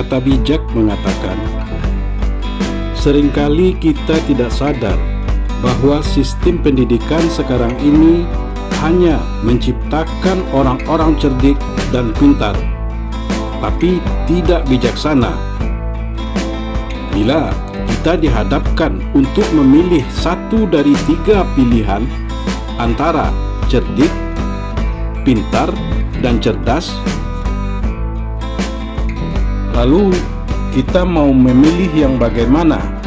Kata bijak mengatakan, seringkali kita tidak sadar bahwa sistem pendidikan sekarang ini hanya menciptakan orang-orang cerdik dan pintar, tapi tidak bijaksana. Bila kita dihadapkan untuk memilih satu dari 3 pilihan antara cerdik, pintar, dan cerdas, lalu kita mau memilih yang bagaimana?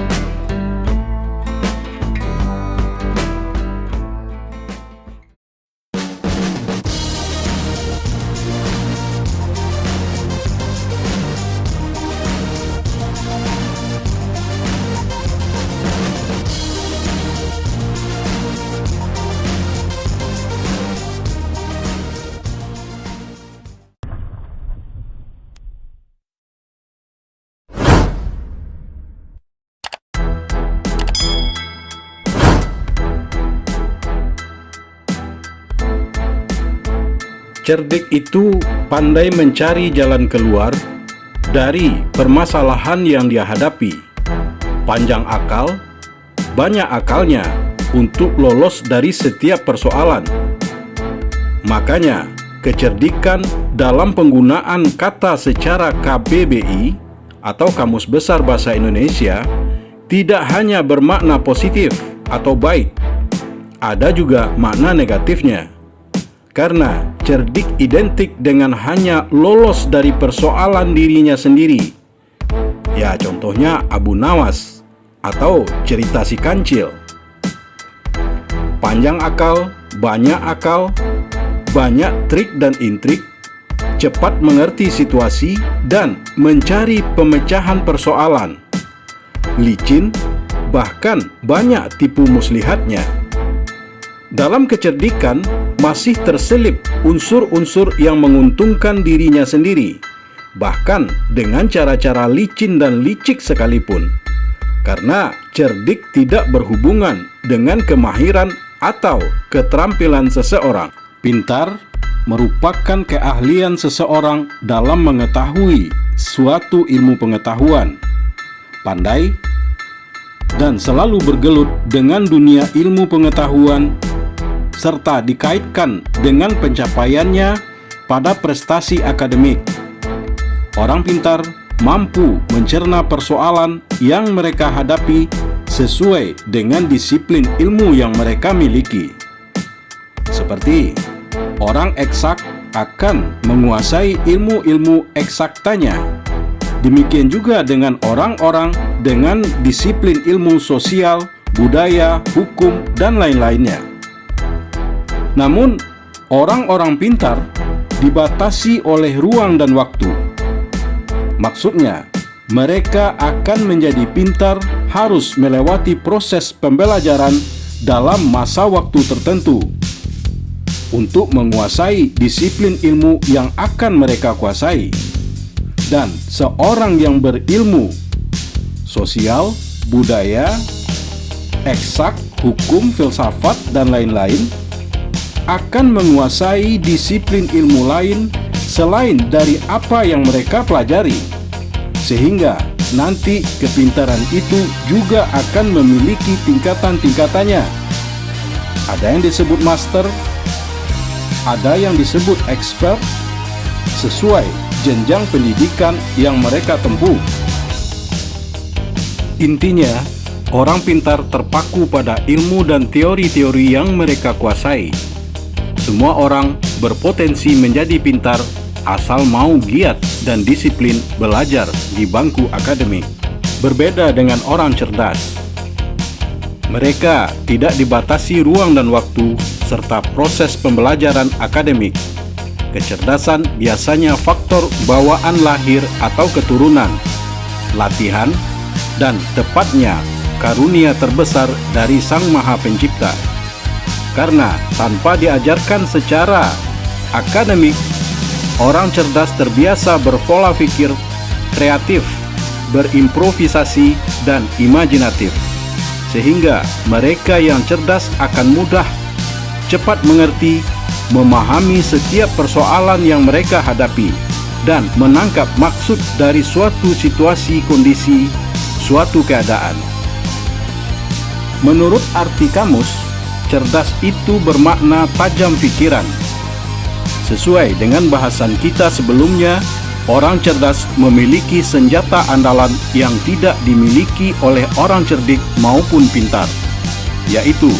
Cerdik itu pandai mencari jalan keluar dari permasalahan yang dia hadapi. Panjang akal, banyak akalnya untuk lolos dari setiap persoalan. Makanya, kecerdikan dalam penggunaan kata secara KBBI atau Kamus Besar Bahasa Indonesia tidak hanya bermakna positif atau baik, ada juga makna negatifnya. Karena cerdik identik dengan hanya lolos dari persoalan dirinya sendiri. Ya, contohnya Abu Nawas atau cerita si kancil. Panjang akal, banyak trik dan intrik, cepat mengerti situasi dan mencari pemecahan persoalan. Licin, bahkan banyak tipu muslihatnya. Dalam kecerdikan masih terselip unsur-unsur yang menguntungkan dirinya sendiri, bahkan dengan cara-cara licin dan licik sekalipun. Karena cerdik tidak berhubungan dengan kemahiran atau keterampilan seseorang. Pintar merupakan keahlian seseorang dalam mengetahui suatu ilmu pengetahuan. Pandai dan selalu bergelut dengan dunia ilmu pengetahuan serta dikaitkan dengan pencapaiannya pada prestasi akademik. Orang pintar mampu mencerna persoalan yang mereka hadapi sesuai dengan disiplin ilmu yang mereka miliki. Seperti orang eksak akan menguasai ilmu-ilmu eksaktanya. Demikian juga dengan orang-orang dengan disiplin ilmu sosial, budaya, hukum, dan lain-lainnya. Namun, orang-orang pintar dibatasi oleh ruang dan waktu. Maksudnya, mereka akan menjadi pintar harus melewati proses pembelajaran dalam masa waktu tertentu untuk menguasai disiplin ilmu yang akan mereka kuasai. Dan seorang yang berilmu sosial, budaya, eksak, hukum, filsafat, dan lain-lain akan menguasai disiplin ilmu lain selain dari apa yang mereka pelajari, sehingga nanti kepintaran itu juga akan memiliki tingkatan-tingkatannya. Ada yang disebut master, ada yang disebut expert, sesuai jenjang pendidikan yang mereka tempuh. Intinya, orang pintar terpaku pada ilmu dan teori-teori yang mereka kuasai. Semua orang berpotensi menjadi pintar asal mau giat dan disiplin belajar di bangku akademik. Berbeda dengan orang cerdas. Mereka tidak dibatasi ruang dan waktu serta proses pembelajaran akademik. Kecerdasan biasanya faktor bawaan lahir atau keturunan, latihan, dan tepatnya karunia terbesar dari Sang Maha Pencipta. Karena tanpa diajarkan secara akademik, orang cerdas terbiasa berpola pikir kreatif, berimprovisasi, dan imajinatif. Sehingga mereka yang cerdas akan mudah, cepat mengerti, memahami setiap persoalan yang mereka hadapi, dan menangkap maksud dari suatu situasi, kondisi, suatu keadaan. Menurut arti kamus, cerdas itu bermakna tajam pikiran. Sesuai dengan bahasan kita sebelumnya, orang cerdas memiliki senjata andalan yang tidak dimiliki oleh orang cerdik maupun pintar, yaitu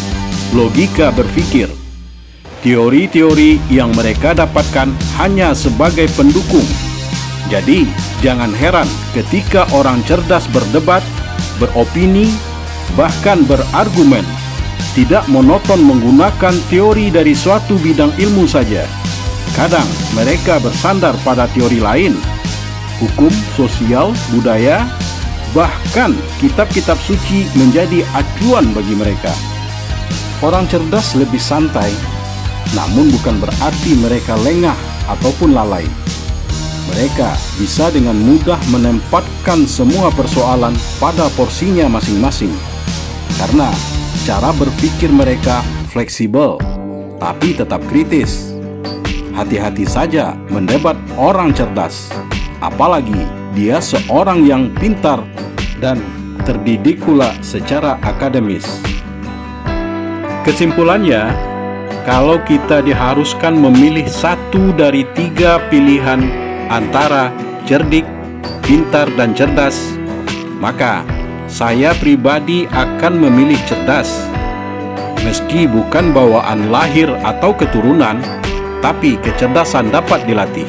logika berpikir. Teori-teori yang mereka dapatkan hanya sebagai pendukung. Jadi, jangan heran ketika orang cerdas berdebat, beropini, bahkan berargumen, tidak monoton menggunakan teori dari suatu bidang ilmu saja. Kadang mereka bersandar pada teori lain, hukum, sosial, budaya, bahkan kitab-kitab suci menjadi acuan bagi mereka. Orang cerdas lebih santai, namun bukan berarti mereka lengah ataupun lalai. Mereka bisa dengan mudah menempatkan semua persoalan pada porsinya masing-masing, karena cara berpikir mereka fleksibel, tapi tetap kritis. Hati-hati saja mendebat orang cerdas, apalagi dia seorang yang pintar dan terdidik pula secara akademis. Kesimpulannya, kalau kita diharuskan memilih satu dari 3 pilihan antara cerdik, pintar, dan cerdas, maka saya pribadi akan memilih cerdas. Meski bukan bawaan lahir atau keturunan, tapi kecerdasan dapat dilatih.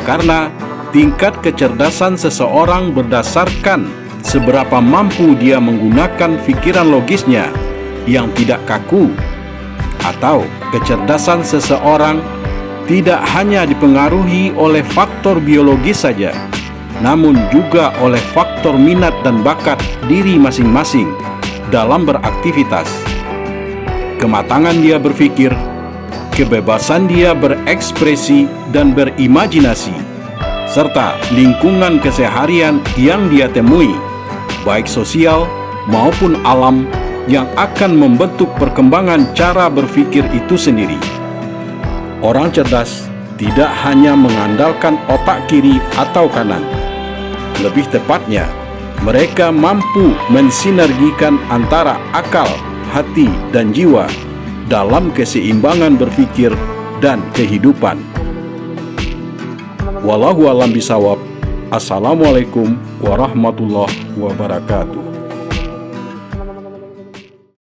Karena tingkat kecerdasan seseorang berdasarkan seberapa mampu dia menggunakan pikiran logisnya yang tidak kaku, atau kecerdasan seseorang tidak hanya dipengaruhi oleh faktor biologis saja, namun juga oleh faktor minat dan bakat diri masing-masing dalam beraktivitas. Kematangan dia berpikir, kebebasan dia berekspresi dan berimajinasi, serta lingkungan keseharian yang dia temui, baik sosial maupun alam, yang akan membentuk perkembangan cara berpikir itu sendiri. Orang cerdas tidak hanya mengandalkan otak kiri atau kanan. Lebih tepatnya, mereka mampu mensinergikan antara akal, hati, dan jiwa dalam keseimbangan berpikir dan kehidupan. Wallahu a'lam bishawab. Assalamualaikum warahmatullahi wabarakatuh.